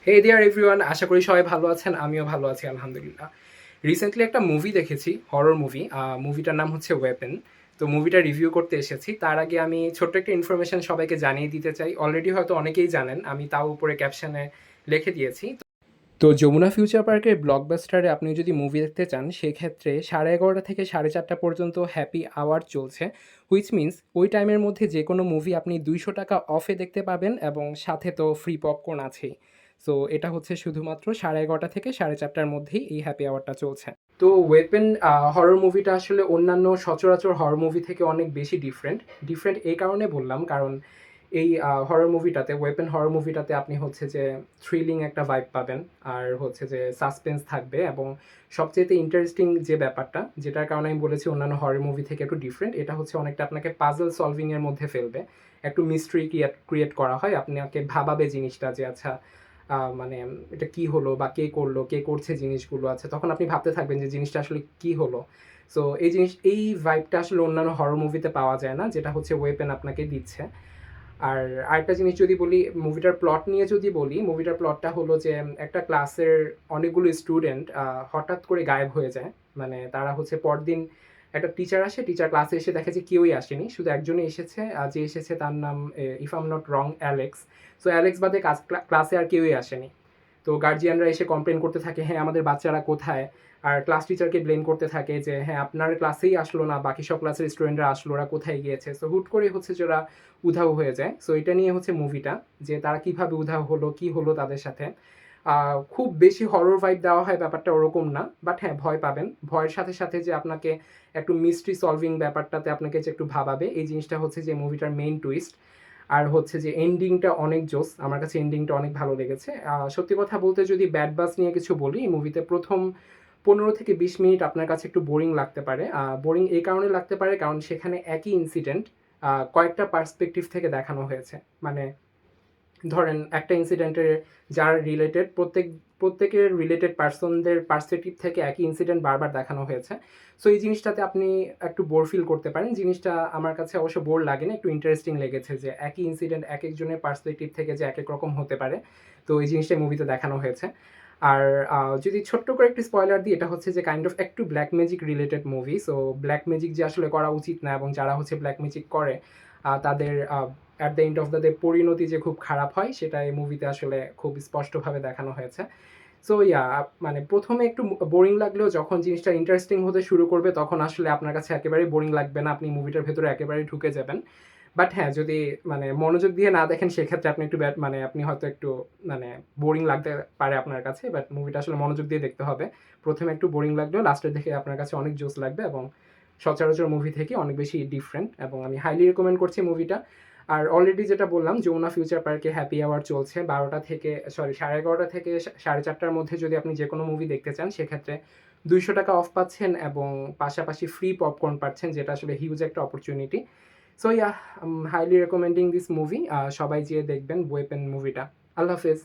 হে দেয়ার everyone, আশা করি সবাই ভালো আছেন। আমিও ভালো আছি আলহামদুলিল্লাহ। রিসেন্টলি একটা মুভি দেখেছি, হরর মুভি। মুভিটার নাম হচ্ছে ওয়েপেন। তো মুভিটা রিভিউ করতে এসেছি। তার আগে আমি ছোট্ট একটা ইনফরমেশন সবাইকে জানিয়ে দিতে চাই। অলরেডি হয়তো অনেকেই জানেন, আমি তাও উপরে ক্যাপশনে লিখে দিয়েছি। তো যমুনা ফিউচার পার্কের ব্লকবাস্টারে আপনি যদি মুভি দেখতে চান, সেক্ষেত্রে 11:30 থেকে 4:30 পর্যন্ত হ্যাপি আওয়ার চলছে। হুইচ মিনস ওই টাইমের মধ্যে যে কোনো মুভি আপনি 200 টাকা অফে দেখতে পাবেন, এবং সাথে তো ফ্রি পপকর্ন আছেই। সো এটা হচ্ছে শুধুমাত্র 11:30 থেকে 4:30-র মধ্যেই এই হ্যাপি আওয়ারটা চলছে। তো ওয়েপেন হরর মুভিটা আসলে অন্যান্য সচরাচর হরর মুভি থেকে অনেক বেশি ডিফারেন্ট। ডিফারেন্ট এই কারণে বললাম, কারণ এই হরর মুভিটাতে, ওয়েপেন হরর মুভিটাতে আপনি হচ্ছে যে থ্রিলিং একটা ভাইব পাবেন, আর হচ্ছে যে সাসপেন্স থাকবে, এবং সবচেয়ে ইন্টারেস্টিং যে ব্যাপারটা, যেটার কারণে আমি বলেছি অন্যান্য হরর মুভি থেকে একটু ডিফারেন্ট, এটা হচ্ছে অনেকটা আপনাকে পাজল সলভিংয়ের মধ্যে ফেলবে। একটু মিস্ট্রি ক্রিয়েট করা হয়, আপনাকে ভাবাবে জিনিসটা যে আচ্ছা মানে এটা কি হলো, বা কে করলো, কে করছে জিনিসগুলো আছে, তখন আপনি ভাবতে থাকবেন যে জিনিসটা আসলে কি হলো। সো এই ভাইবটা আসলে অন্যান্য হরর মুভিতে পাওয়া যায় না, যেটা হচ্ছে ওয়েপেন আপনাকে দিচ্ছে। আর আরেকটা জিনিস যদি বলি, মুভিটার প্লট নিয়ে যদি বলি, মুভিটার প্লটটা হলো যে একটা ক্লাসের অনেকগুলো স্টুডেন্ট হঠাৎ করে গায়েব হয়ে যায়। মানে তারা হচ্ছে পরদিন একটা টিচার আসে, টিচার ক্লাসে এসে দেখে যে কেউই আসেনি, শুধু একজনই এসেছে। যে এসেছে তার নাম, if am not wrong, Alex. So Alex বাদে ক্লাসে আর কেউই আসেনি। তো গার্জিয়ানরা এসে কমপ্লেন করতে থাকে, হ্যাঁ আমাদের বাচ্চারা কোথায়। আর ক্লাস টিচারকে ব্লেম করতে থাকে যে হ্যাঁ আপনার ক্লাসেই আসলো না, বাকি সব ক্লাসের স্টুডেন্টরা আসলো, ওরা কোথায় গিয়েছে। সো হুট করে হচ্ছে যে ওরা উধাও হয়ে যায়। সো এটা নিয়ে হচ্ছে মুভিটা, যে তারা কিভাবে উধাও হলো, কি হলো তাদের সাথে। খুব বেশি হরর ভাইব দেওয়া হয় ব্যাপারটা ওরকম না, বাট হ্যাঁ ভয় পাবেন। ভয়ের সাথে সাথে যে আপনাকে একটু মিস্ট্রি সলভিং ব্যাপারটাতে আপনাকে যে একটু ভাবাবে, এই জিনিসটা হচ্ছে যে মুভিটার মেইন টুইস্ট। আর হচ্ছে যে এন্ডিংটা অনেক জোস, আমার কাছে এন্ডিংটা অনেক ভালো লেগেছে। সত্যি কথা বলতে যদি ব্যাড বাস নিয়ে কিছু বলি, এই মুভিতে প্রথম 15 থেকে 20 মিনিট আপনার কাছে একটু বোরিং লাগতে পারে। বোরিং এই কারণে লাগতে পারে, কারণ সেখানে একই ইনসিডেন্ট কয়েকটা পার্সপেক্টিভ থেকে দেখানো হয়েছে। মানে ধরেন একটা ইনসিডেন্টের যার রিলেটেড, প্রত্যেকের রিলেটেড পার্সনদের পার্সপেক্টিভ থেকে একই ইনসিডেন্ট বারবার দেখানো হয়েছে। সো এই জিনিসটাতে আপনি একটু বোর ফিল করতে পারেন। জিনিসটা আমার কাছে অবশ্য বোর লাগেনি, একটু ইন্টারেস্টিং লেগেছে যে একই ইনসিডেন্ট এক একজনের পার্সপেক্টিভ থেকে যে এক এক রকম হতে পারে। তো এই জিনিসটা মুভিতে দেখানো হয়েছে। আর যদি ছোট্ট করে একটি স্পয়লার দিই, এটা হচ্ছে যে কাইন্ড অফ একটু black magic related movie. So black magic যে আসলে করা উচিত না, এবং যারা হচ্ছে ব্ল্যাক ম্যাজিক করে তাদের at the end of the day পরিণতি যে খুব খারাপ হয়, সেটা এই মুভিতে আসলে খুব স্পষ্টভাবে দেখানো হয়েছে। সো ইয়া, মানে প্রথমে একটু বোরিং লাগলেও যখন জিনিসটা ইন্টারেস্টিং হতে শুরু করবে, তখন আসলে আপনার কাছে একেবারেই বোরিং লাগবে না, আপনি মুভিটার ভেতরে একেবারেই ঢুকে যাবেন। বাট হ্যাঁ, যদি মানে মনোযোগ দিয়ে না দেখেন, সেক্ষেত্রে আপনি একটু মানে আপনি হয়তো একটু মানে বোরিং লাগতে পারে আপনার কাছে। বাট মুভিটা আসলে মনোযোগ দিয়ে দেখতে হবে। প্রথমে একটু বোরিং লাগলেও লাস্টের দিকে আপনার কাছে অনেক জোস লাগবে, এবং সচরাচর মুভি থেকে অনেক বেশি ডিফারেন্ট, এবং আমি হাইলি রেকমেন্ড করছি মুভিটা। আর অলরেডি যেটা বললাম, যমুনা ফিউচার পার্কে হ্যাপি আওয়ার চলছে 12টা থেকে, সরি 11:30 থেকে 4:30-র মধ্যে। যদি আপনি যে কোনো মুভি দেখতে চান, সেক্ষেত্রে 200 টাকা অফ পাচ্ছেন, এবং পাশাপাশি ফ্রি পপকর্ন পাচ্ছেন, যেটা আসলে হিউজ একটা opportunity. So yeah, highly recommending this movie. সবাই যেয়ে দেখবেন ওয়েপেন মুভিটা। আল্লাহ হাফেজ।